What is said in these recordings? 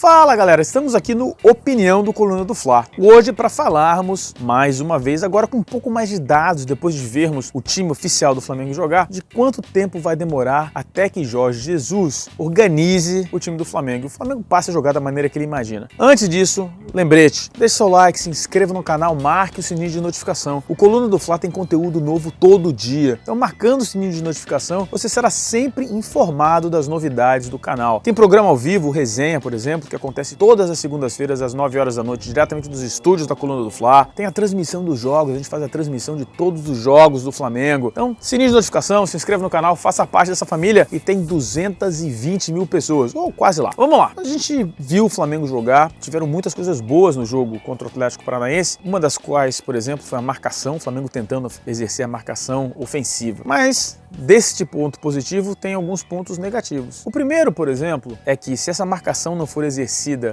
Fala galera, estamos aqui no Opinião do Coluna do Fla. Hoje para falarmos, mais uma vez, agora com um pouco mais de dados, depois de vermos o time oficial do Flamengo jogar, de quanto tempo vai demorar até que Jorge Jesus organize o time do Flamengo. O Flamengo passe a jogar da maneira que ele imagina. Antes disso, lembrete, deixe seu like, se inscreva no canal, marque o sininho de notificação. O Coluna do Fla tem conteúdo novo todo dia. Então, marcando o sininho de notificação, você será sempre informado das novidades do canal. Tem programa ao vivo, resenha, por exemplo, que acontece todas as segundas-feiras às 9 horas da noite, diretamente dos estúdios da Coluna do Fla. Tem a transmissão dos jogos, a gente faz a transmissão de todos os jogos do Flamengo. Então, sininho de notificação, se inscreva no canal, faça parte dessa família e tem 220 mil pessoas, ou quase lá. Vamos lá, a gente viu o Flamengo jogar, tiveram muitas coisas boas no jogo contra o Atlético Paranaense, uma das quais, por exemplo, foi a marcação, o Flamengo tentando exercer a marcação ofensiva. Mas deste ponto positivo, tem alguns pontos negativos. O primeiro, por exemplo, é que se essa marcação não for exercida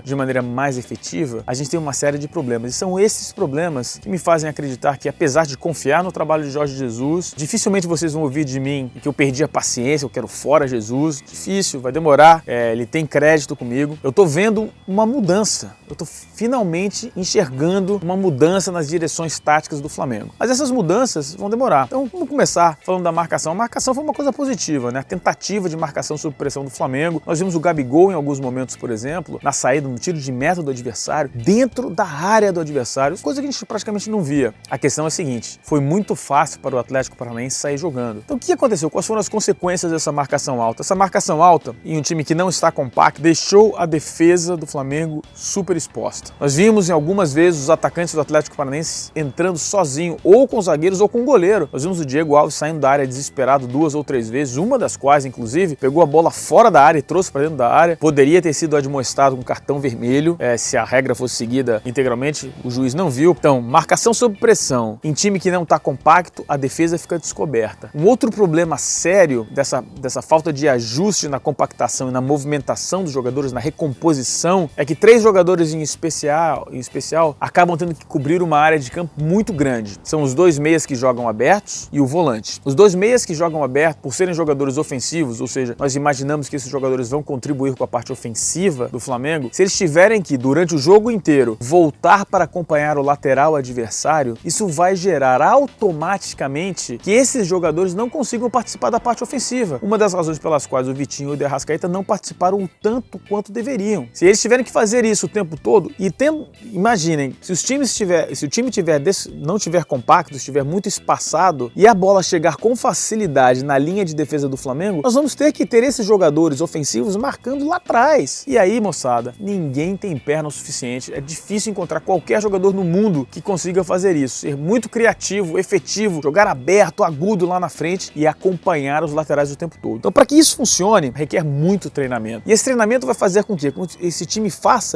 de maneira mais efetiva, a gente tem uma série de problemas. E são esses problemas que me fazem acreditar que, apesar de confiar no trabalho de Jorge Jesus, dificilmente vocês vão ouvir de mim que eu perdi a paciência, eu quero fora Jesus. Difícil, vai demorar, ele tem crédito comigo. Eu tô vendo uma mudança. Eu tô finalmente enxergando uma mudança nas direções táticas do Flamengo. Mas essas mudanças vão demorar. Então, vamos começar falando da marcação. A marcação foi uma coisa positiva, né? A tentativa de marcação sob pressão do Flamengo. Nós vimos o Gabigol em alguns momentos, por exemplo, na saída, no tiro de meta do adversário, dentro da área do adversário, coisa que a gente praticamente não via. A questão é a seguinte, foi muito fácil para o Atlético Paranaense sair jogando. Então, o que aconteceu? Quais foram as consequências dessa marcação alta? Essa marcação alta, em um time que não está compacto, deixou a defesa do Flamengo super exposta. Nós vimos em algumas vezes os atacantes do Atlético Paranaense entrando sozinho, ou com zagueiros ou com goleiro. Nós vimos o Diego Alves saindo da área desesperado 2 ou 3 vezes, uma das quais, inclusive, pegou a bola fora da área e trouxe para dentro da área. Poderia ter sido admoestado com cartão vermelho, se a regra fosse seguida integralmente, o juiz não viu. Então, marcação sob pressão, em time que não está compacto, a defesa fica descoberta. Um outro problema sério dessa falta de ajuste na compactação e na movimentação dos jogadores, na recomposição, é que 3 jogadores em especial acabam tendo que cobrir uma área de campo muito grande. São os 2 meias que jogam abertos e o volante. Os 2 meias que jogam aberto, por serem jogadores ofensivos, ou seja, nós imaginamos que esses jogadores vão contribuir com a parte ofensiva do Flamengo, se eles tiverem que, durante o jogo inteiro, voltar para acompanhar o lateral adversário, isso vai gerar automaticamente que esses jogadores não consigam participar da parte ofensiva. Uma das razões pelas quais o Vitinho e o De Arrascaeta não participaram o tanto quanto deveriam. Se eles tiverem que fazer isso o tempo todo, e imaginem, se o time não tiver compacto, estiver muito espaçado e a bola chegar com facilidade na linha de defesa do Flamengo, nós vamos ter que ter esses jogadores ofensivos marcando lá atrás. E aí, moçada, ninguém tem perna o suficiente. É difícil encontrar qualquer jogador no mundo que consiga fazer isso. Ser muito criativo, efetivo, jogar aberto, agudo lá na frente e acompanhar os laterais o tempo todo. Então, para que isso funcione, requer muito treinamento. E esse treinamento vai fazer com que esse time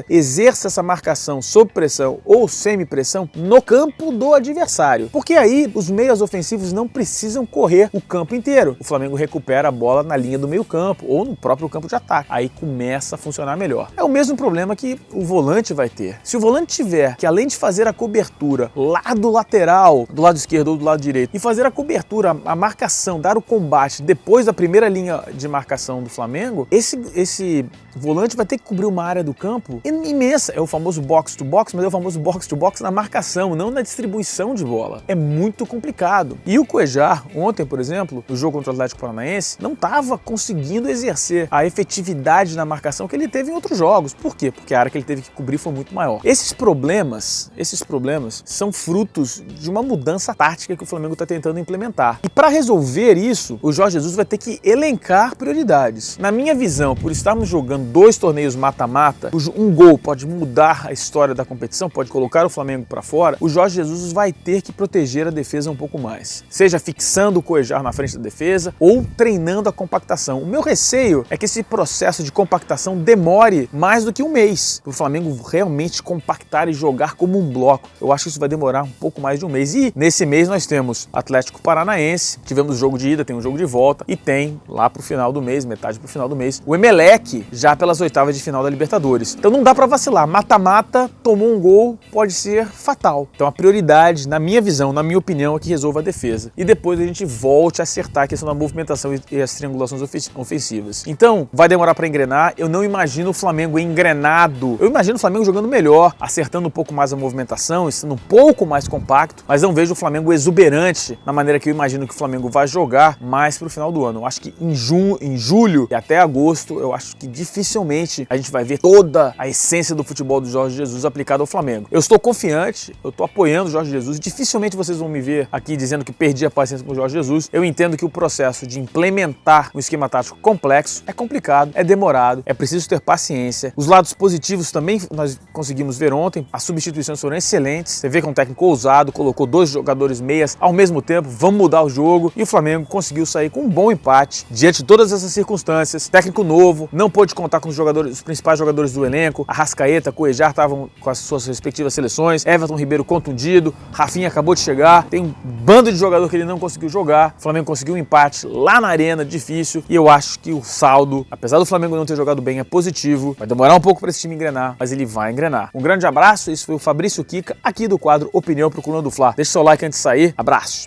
exerça essa marcação sob pressão ou semi-pressão no campo do adversário. Porque aí os meias ofensivos não precisam correr o campo inteiro. O Flamengo recupera a bola na linha do meio campo ou no próprio campo de ataque. Aí começa a funcionar melhor. É o mesmo problema que o volante vai ter. Se o volante tiver que, além de fazer a cobertura lá do lateral, do lado esquerdo ou do lado direito, e fazer a cobertura, a marcação, dar o combate depois da primeira linha de marcação do Flamengo, esse volante vai ter que cobrir uma área do campo imensa. É o famoso box-to-box, mas é o famoso box-to-box na marcação, não na distribuição de bola. É muito complicado. E o Cuéllar, ontem, por exemplo, no jogo contra o Atlético Paranaense, não estava conseguindo exercer a efetividade na marcação que ele teve em outros jogos. Por quê? Porque a área que ele teve que cobrir foi muito maior. Esses problemas são frutos de uma mudança tática que o Flamengo está tentando implementar. E para resolver isso, o Jorge Jesus vai ter que elencar prioridades. Na minha visão, por estarmos jogando 2 torneios mata-mata, um gol pode mudar a história da competição, pode colocar o Flamengo para fora, o Jorge Jesus vai ter que proteger a defesa um pouco mais. Seja fixando o Cuéllar na frente da defesa ou treinando a compactação. O meu receio é que esse processo de compactação demore mais do que um mês, para o Flamengo realmente compactar e jogar como um bloco. Eu acho que isso vai demorar um pouco mais de um mês. E nesse mês nós temos Atlético Paranaense, tivemos jogo de ida, tem um jogo de volta e tem lá pro final do mês, metade pro final do mês, o Emelec já pelas oitavas de final da Libertadores. Então não dá para vacilar. Mata-mata, tomou um gol, pode ser fatal. Então a prioridade, na minha visão, na minha opinião, é que resolva a defesa. E depois a gente volte a acertar a questão da movimentação e as triangulações ofensivas. Então, vai demorar para engrenar. Eu não imagino o Flamengo Flamengo engrenado. Eu imagino o Flamengo jogando melhor, acertando um pouco mais a movimentação, sendo um pouco mais compacto, mas não vejo o Flamengo exuberante na maneira que eu imagino que o Flamengo vai jogar mais pro final do ano. Eu acho que em julho e até agosto, eu acho que dificilmente a gente vai ver toda a essência do futebol do Jorge Jesus aplicado ao Flamengo. Eu estou confiante, eu estou apoiando o Jorge Jesus, dificilmente vocês vão me ver aqui dizendo que perdi a paciência com o Jorge Jesus. Eu entendo que o processo de implementar um esquema tático complexo é complicado, é demorado, é preciso ter paciência. Os lados positivos também nós conseguimos ver ontem, as substituições foram excelentes. Você vê que é um técnico ousado, colocou 2 jogadores meias ao mesmo tempo, vamos mudar o jogo, e o Flamengo conseguiu sair com um bom empate diante de todas essas circunstâncias. Técnico novo, não pôde contar com os principais jogadores do elenco. Arrascaeta, Cuejar estavam com as suas respectivas seleções, Everton Ribeiro contundido, Rafinha acabou de chegar, tem um bando de jogador que ele não conseguiu jogar. O Flamengo conseguiu um empate lá na arena, difícil, e eu acho que o saldo, apesar do Flamengo não ter jogado bem, é positivo. Vai demorar um pouco para esse time engrenar, mas ele vai engrenar. Um grande abraço, esse foi o Fabrício Kika, aqui do quadro Opinião pro Coluna do Fla. Deixa seu like antes de sair, abraço!